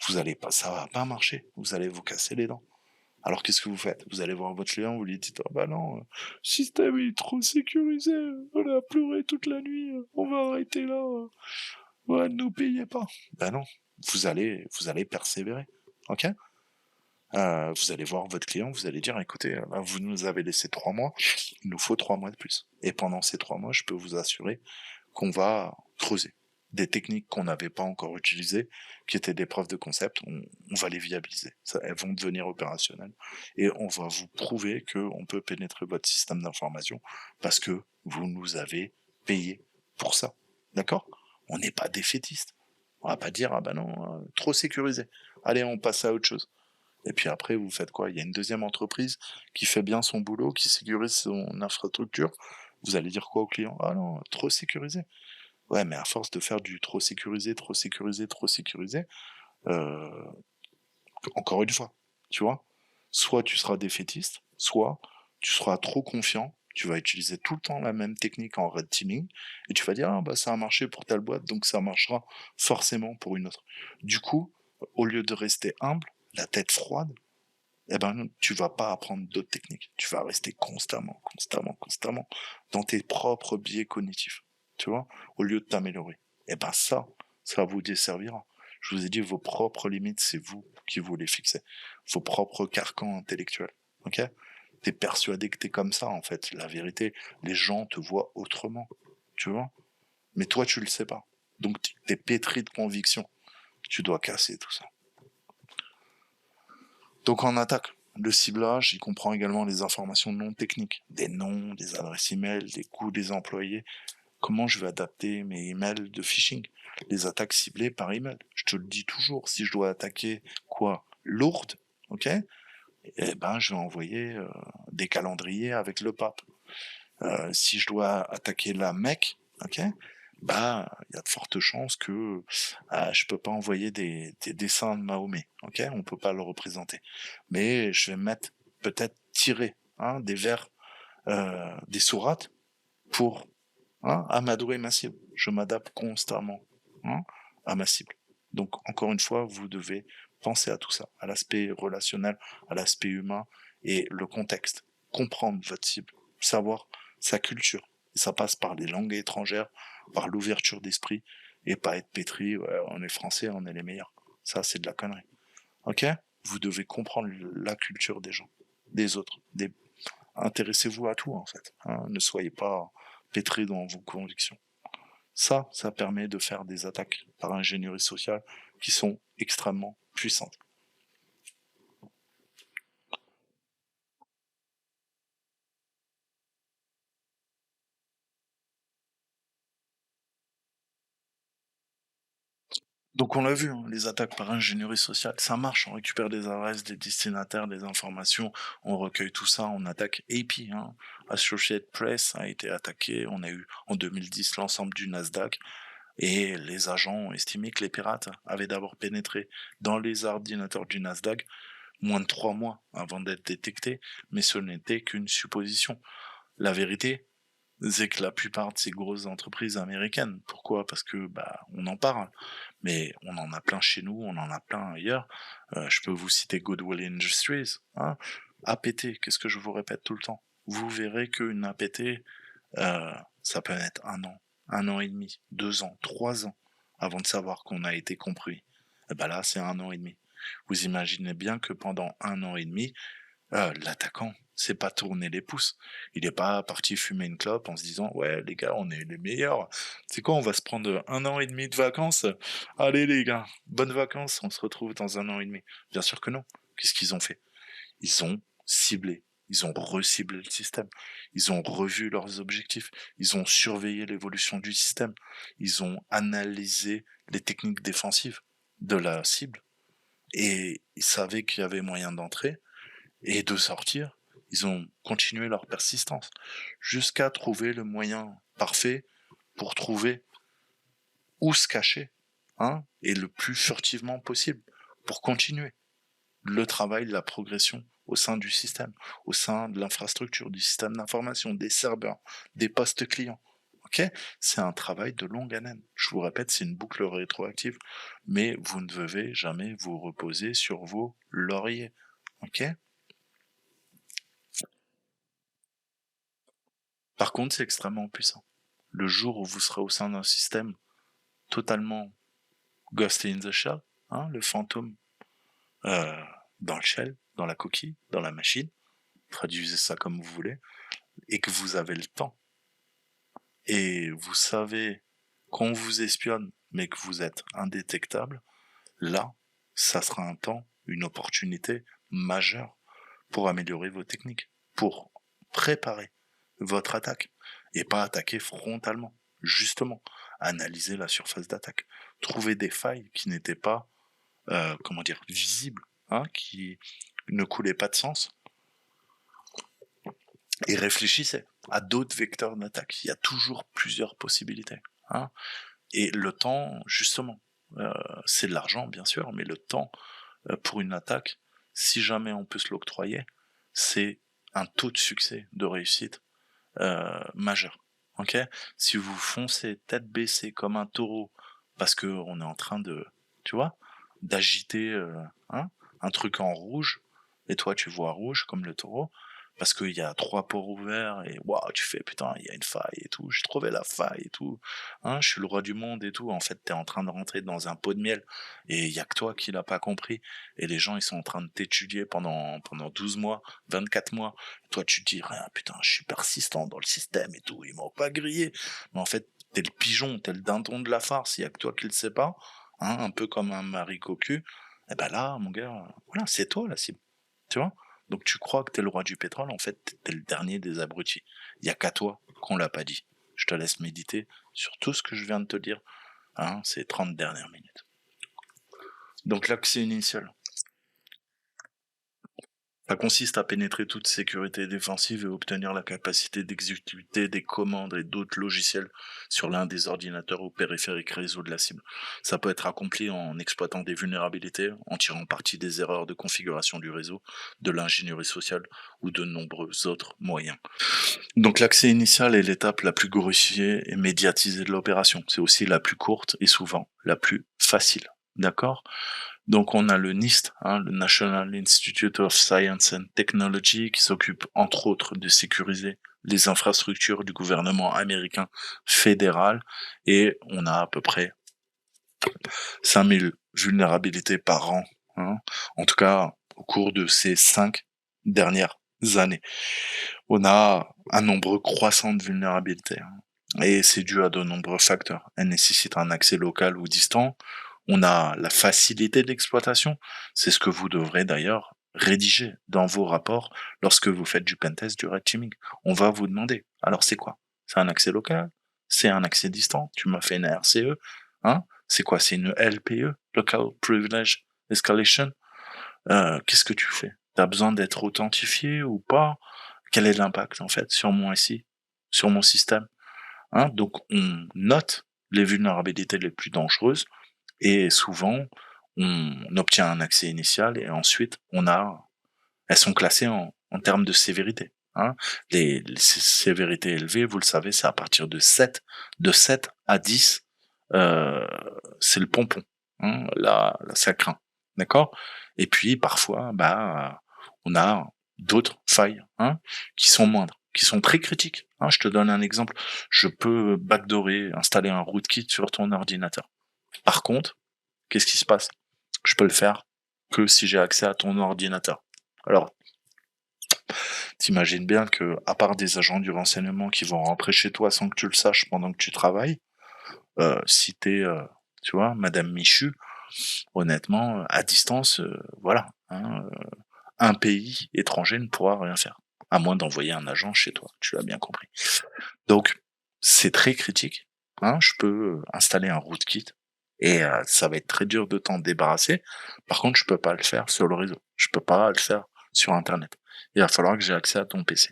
vous allez pas, ça va pas marcher. Vous allez vous casser les dents. Alors qu'est-ce que vous faites? Vous allez voir votre client, vous lui dites, oh bah non, système est trop sécurisé, on a pleuré toute la nuit, on va arrêter là, ouais, ne nous payez pas. Ben non, vous allez persévérer, ok? Vous allez voir votre client, vous allez dire, écoutez, là, vous nous avez laissé 3 mois, il nous faut 3 mois de plus. Et pendant ces 3 mois, je peux vous assurer qu'on va creuser des techniques qu'on n'avait pas encore utilisées, qui étaient des preuves de concept, on va les viabiliser. Elles vont devenir opérationnelles et on va vous prouver qu'on peut pénétrer votre système d'information parce que vous nous avez payé pour ça. D'accord? On n'est pas défaitiste. On va pas dire, ah ben non, trop sécurisé. Allez, on passe à autre chose. Et puis après, vous faites quoi? Il y a une deuxième entreprise qui fait bien son boulot, qui sécurise son infrastructure. Vous allez dire quoi au client? Ah non, trop sécurisé. Ouais, mais à force de faire du trop sécurisé, trop sécurisé, trop sécurisé, euh, encore une fois, tu vois, soit tu seras défaitiste, soit tu seras trop confiant, tu vas utiliser tout le temps la même technique en red teaming, et tu vas dire, ah bah ça a marché pour telle boîte, donc ça marchera forcément pour une autre. Du coup, au lieu de rester humble, la tête froide, eh ben, tu vas pas apprendre d'autres techniques. Tu vas rester constamment, constamment, constamment dans tes propres biais cognitifs. Tu vois, au lieu de t'améliorer. Eh ben, ça vous desservira. Je vous ai dit, vos propres limites, c'est vous qui vous les fixez. Vos propres carcans intellectuels. Ok? T'es persuadé que t'es comme ça, en fait. La vérité, les gens te voient autrement. Tu vois? Mais toi, tu le sais pas. Donc, t'es pétri de conviction. Tu dois casser tout ça. Donc en attaque, le ciblage, il comprend également les informations non techniques, des noms, des adresses email, des coûts des employés. Comment je vais adapter mes emails de phishing? Les attaques ciblées par email. Je te le dis toujours, si je dois attaquer quoi? Lourdes, ok? Eh ben, je vais envoyer des calendriers avec le pape. Si je dois attaquer la Mecque, ok? Bah, il y a de fortes chances que je peux pas envoyer des dessins de Mahomet, ok? On peut pas le représenter. Mais je vais mettre peut-être tirer des vers, des sourates pour amadouer ma cible. Je m'adapte constamment hein, à ma cible. Donc encore une fois, vous devez penser à tout ça, à l'aspect relationnel, à l'aspect humain et le contexte. Comprendre votre cible, savoir sa culture. Et ça passe par les langues étrangères, par l'ouverture d'esprit et pas être pétri, ouais, on est français, on est les meilleurs. Ça, c'est de la connerie. Ok? Vous devez comprendre la culture des gens, des autres. Intéressez-vous à tout, en fait. Ne soyez pas pétri dans vos convictions. Ça permet de faire des attaques par ingénierie sociale qui sont extrêmement puissantes. Donc on l'a vu, les attaques par ingénierie sociale, ça marche, on récupère des adresses, des destinataires, des informations, on recueille tout ça, on attaque AP, Associated Press a été attaqué, on a eu en 2010 l'ensemble du Nasdaq, et les agents ont estimé que les pirates avaient d'abord pénétré dans les ordinateurs du Nasdaq moins de 3 mois avant d'être détectés, mais ce n'était qu'une supposition. La vérité, c'est que la plupart de ces grosses entreprises américaines, pourquoi? Parce que on en parle, mais on en a plein chez nous, on en a plein ailleurs. Je peux vous citer Goodwill Industries, APT, qu'est-ce que je vous répète tout le temps? Vous verrez qu'une APT, ça peut être 1 an et demi, 2 ans, 3 ans avant de savoir qu'on a été compris. Et là, c'est 1 an et demi. Vous imaginez bien que pendant 1 an et demi, L'attaquant, c'est pas tourner les pouces. Il est pas parti fumer une clope en se disant: «Ouais les gars, on est les meilleurs. C'est quoi, on va se prendre, 1 an et demi de vacances? Allez les gars, bonnes vacances, on se retrouve dans 1 an et demi». Bien sûr que non. Qu'est-ce qu'ils ont fait? Ils ont ciblé, ils ont reciblé le système, ils ont revu leurs objectifs, ils ont surveillé l'évolution du système, ils ont analysé les techniques défensives de la cible et ils savaient qu'il y avait moyen d'entrer et de sortir. Ils ont continué leur persistance jusqu'à trouver le moyen parfait pour trouver où se cacher, hein, et le plus furtivement possible pour continuer le travail, la progression au sein du système, au sein de l'infrastructure, du système d'information, des serveurs, des postes clients. Ok, c'est un travail de longue haleine. Je vous répète, c'est une boucle rétroactive, mais vous ne devez jamais vous reposer sur vos lauriers. Ok. Par contre, c'est extrêmement puissant. Le jour où vous serez au sein d'un système totalement Ghost in the Shell, hein, le fantôme euh, dans le shell, dans la coquille, dans la machine, traduisez ça comme vous voulez, et que vous avez le temps, et vous savez qu'on vous espionne, mais que vous êtes indétectable, là, ça sera un temps, une opportunité majeure pour améliorer vos techniques, pour préparer votre attaque, et pas attaquer frontalement. Justement, analyser la surface d'attaque, trouver des failles qui n'étaient pas, comment dire, visibles, hein, qui ne coulaient pas de sens, et réfléchissez à d'autres vecteurs d'attaque. Il y a toujours plusieurs possibilités, hein. Et le temps, justement, c'est de l'argent, bien sûr, mais le temps pour une attaque, si jamais on peut se l'octroyer, c'est un taux de succès, de réussite majeur. Ok. Si vous foncez tête baissée comme un taureau parce que on est en train de, tu vois, d'agiter hein, un truc en rouge, et toi tu vois rouge comme le taureau, parce qu'il y a 3 ports ouverts et waouh, tu fais putain, il y a une faille et tout, j'ai trouvé la faille et tout, hein, je suis le roi du monde et tout. En fait, t'es en train de rentrer dans un pot de miel et il y a que toi qui l'as pas compris. Et les gens, ils sont en train de t'étudier pendant 12 mois, 24 mois. Toi, tu te dis, ah, putain, je suis persistant dans le système et tout, ils m'ont pas grillé. Mais en fait, t'es le pigeon, t'es le dindon de la farce, il y a que toi qui le sais pas, hein, un peu comme un mari cocu. Et ben là, mon gars, voilà, c'est toi la cible, tu vois. Donc tu crois que t'es le roi du pétrole, en fait, t'es le dernier des abrutis. Il y a qu'à toi qu'on l'a pas dit. Je te laisse méditer sur tout ce que je viens de te dire, hein, ces 30 dernières minutes. Donc l'accès initial. Ça consiste à pénétrer toute sécurité défensive et obtenir la capacité d'exécuter des commandes et d'autres logiciels sur l'un des ordinateurs ou périphériques réseau de la cible. Ça peut être accompli en exploitant des vulnérabilités, en tirant parti des erreurs de configuration du réseau, de l'ingénierie sociale ou de nombreux autres moyens. Donc l'accès initial est l'étape la plus grossière et médiatisée de l'opération. C'est aussi la plus courte et souvent la plus facile. D'accord? Donc on a le NIST, hein, le National Institute of Science and Technology, qui s'occupe entre autres de sécuriser les infrastructures du gouvernement américain fédéral, et on a à peu près 5000 vulnérabilités par an, hein, en tout cas au cours de ces 5 dernières années. On a un nombre croissant de vulnérabilités, hein, et c'est dû à de nombreux facteurs. Elles nécessitent un accès local ou distant. On a la facilité d'exploitation. C'est ce que vous devrez d'ailleurs rédiger dans vos rapports lorsque vous faites du pentest, du red teaming. On va vous demander, alors c'est quoi? C'est un accès local? C'est un accès distant? Tu m'as fait une RCE? Hein? C'est quoi? C'est une LPE? Local Privilege Escalation? Qu'est-ce que tu fais? T'as besoin d'être authentifié ou pas? Quel est l'impact en fait sur mon SI, sur mon système, hein? Donc on note les vulnérabilités les plus dangereuses, et souvent on obtient un accès initial et ensuite elles sont classées en termes de sévérité, hein. Les sévérités élevées, vous le savez, c'est à partir de sept à 10, euh, c'est le pompon, hein, là ça craint, d'accord. Et puis parfois, bah, on a d'autres failles, hein, qui sont moindres, qui sont très critiques, hein. Je te donne un exemple. Je peux backdoorer, installer un rootkit sur ton ordinateur. Par contre, qu'est-ce qui se passe? Je peux le faire que si j'ai accès à ton ordinateur. Alors, T'imagines bien que, à part des agents du renseignement qui vont rentrer chez toi sans que tu le saches pendant que tu travailles, si t'es, tu vois, Madame Michu, honnêtement, à distance, voilà, hein, un pays étranger ne pourra rien faire, à moins d'envoyer un agent chez toi, tu l'as bien compris. Donc, c'est très critique, hein, je peux installer un rootkit et ça va être très dur de t'en débarrasser. Par contre, je peux pas le faire sur le réseau, je peux pas le faire sur internet. Il va falloir que j'ai accès à ton PC.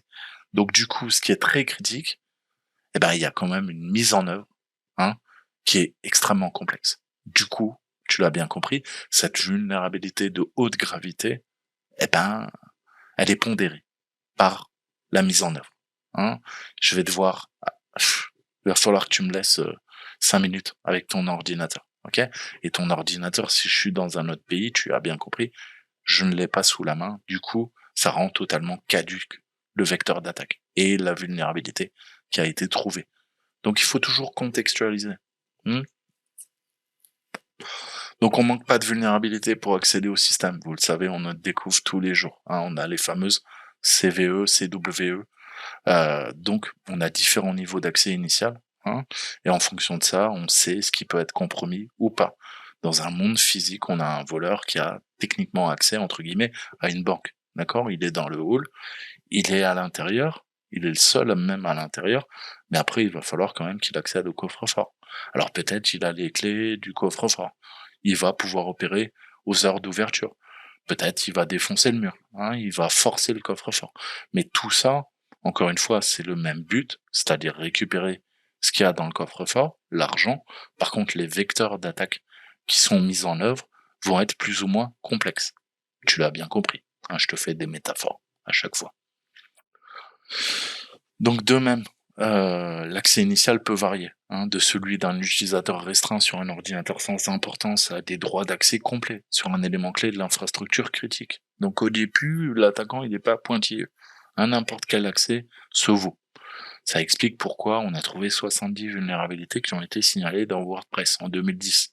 Donc du coup, ce qui est très critique, eh ben, il y a quand même une mise en œuvre, hein, qui est extrêmement complexe. Du coup, tu l'as bien compris, cette vulnérabilité de haute gravité, eh ben, elle est pondérée par la mise en œuvre, hein. Je vais devoir, il va falloir que tu me laisses 5 minutes avec ton ordinateur, ok? Et ton ordinateur, si je suis dans un autre pays, tu as bien compris, je ne l'ai pas sous la main. Du coup, ça rend totalement caduque le vecteur d'attaque et la vulnérabilité qui a été trouvée. Donc il faut toujours contextualiser. Hmm. Donc on manque pas de vulnérabilité pour accéder au système. Vous le savez, on en découvre tous les jours, hein. On a les fameuses CVE, CWE. Donc on a différents niveaux d'accès initial, hein. Et en fonction de ça, on sait ce qui peut être compromis ou pas. Dans un monde physique, on a un voleur qui a techniquement accès, entre guillemets, à une banque. D'accord? Il est dans le hall, il est à l'intérieur, il est le seul même à l'intérieur, mais après il va falloir quand même qu'il accède au coffre-fort. Alors peut-être il a les clés du coffre-fort. Il va pouvoir opérer aux heures d'ouverture. Peut-être il va défoncer le mur, hein, il va forcer le coffre-fort. Mais tout ça, encore une fois, c'est le même but, c'est-à-dire récupérer ce qu'il y a dans le coffre-fort, l'argent. Par contre, les vecteurs d'attaque qui sont mis en œuvre vont être plus ou moins complexes. Tu l'as bien compris, hein, je te fais des métaphores à chaque fois. Donc de même, l'accès initial peut varier, hein, de celui d'un utilisateur restreint sur un ordinateur sans importance à des droits d'accès complets sur un élément clé de l'infrastructure critique. Donc au début, l'attaquant il n'est pas pointilleux. Un n'importe quel accès se vaut. Ça explique pourquoi on a trouvé 70 vulnérabilités qui ont été signalées dans WordPress en 2010.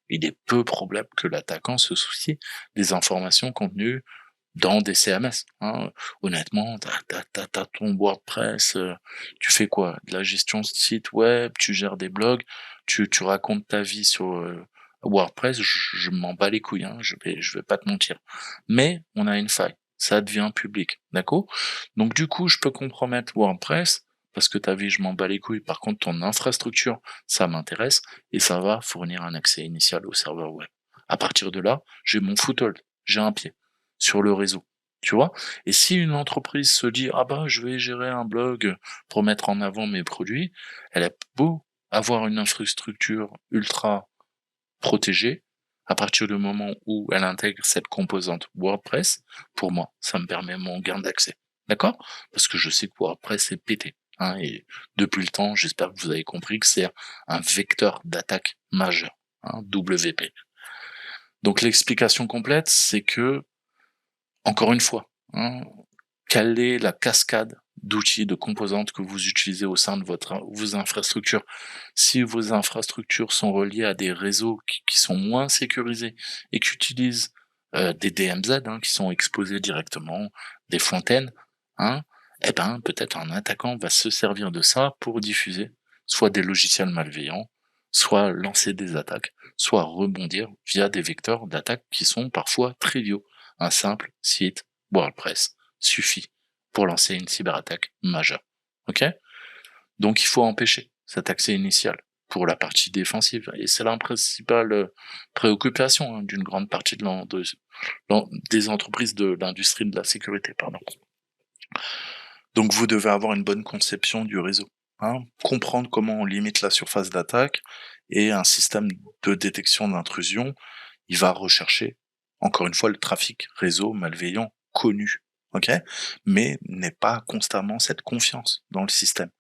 Il est peu probable que l'attaquant se soucie des informations contenues dans des CMS, hein. Honnêtement, t'as ton WordPress, tu fais quoi? De la gestion de site web, tu gères des blogs, tu racontes ta vie sur WordPress, je m'en bats les couilles, hein, je vais pas te mentir. Mais on a une faille, ça devient public, d'accord? Donc du coup, je peux compromettre WordPress parce que ta vie, je m'en bats les couilles. Par contre, ton infrastructure, ça m'intéresse et ça va fournir un accès initial au serveur web. À partir de là, j'ai mon foothold, j'ai un pied sur le réseau, tu vois? Et si une entreprise se dit: «Ah bah, je vais gérer un blog pour mettre en avant mes produits», elle a beau avoir une infrastructure ultra protégée, à partir du moment où elle intègre cette composante WordPress, pour moi, ça me permet mon gain d'accès. D'accord? Parce que je sais que WordPress est pété, hein, et depuis le temps, j'espère que vous avez compris que c'est un vecteur d'attaque majeur, hein, WP. Donc l'explication complète, c'est que encore une fois, hein, quelle est la cascade d'outils, de composantes que vous utilisez au sein de vos infrastructures? Si vos infrastructures sont reliées à des réseaux qui sont moins sécurisés et qui utilisent des DMZ, hein, qui sont exposés directement, des fontaines, hein, eh ben peut-être un attaquant va se servir de ça pour diffuser soit des logiciels malveillants, soit lancer des attaques, soit rebondir via des vecteurs d'attaque qui sont parfois triviaux. Un simple site WordPress suffit pour lancer une cyberattaque majeure. Ok? Donc il faut empêcher cet accès initial pour la partie défensive. Et c'est la principale préoccupation, hein, d'une grande partie des entreprises de l'industrie de la sécurité. Pardon. Donc vous devez avoir une bonne conception du réseau, hein, comprendre comment on limite la surface d'attaque et un système de détection d'intrusion. Il va rechercher, encore une fois, le trafic réseau malveillant connu, ok? Mais n'est pas constamment cette confiance dans le système.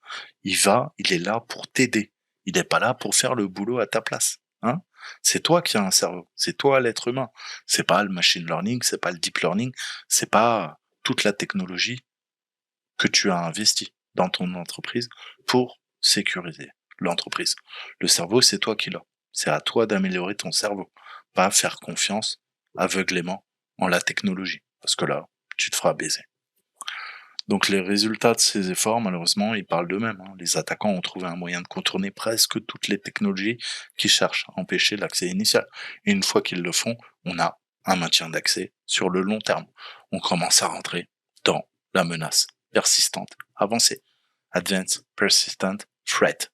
Il est là pour t'aider. Il n'est pas là pour faire le boulot à ta place, hein? C'est toi qui as un cerveau. C'est toi l'être humain. C'est pas le machine learning, c'est pas le deep learning, c'est pas toute la technologie que tu as investi dans ton entreprise pour sécuriser l'entreprise. Le cerveau, c'est toi qui l'as. C'est à toi d'améliorer ton cerveau, pas faire confiance aveuglément en la technologie, parce que là, tu te feras baiser. Donc les résultats de ces efforts, malheureusement, ils parlent d'eux-mêmes, hein. Les attaquants ont trouvé un moyen de contourner presque toutes les technologies qui cherchent à empêcher l'accès initial. Et une fois qu'ils le font, on a un maintien d'accès sur le long terme. On commence à rentrer dans la menace persistante avancée. Advanced Persistent Threat.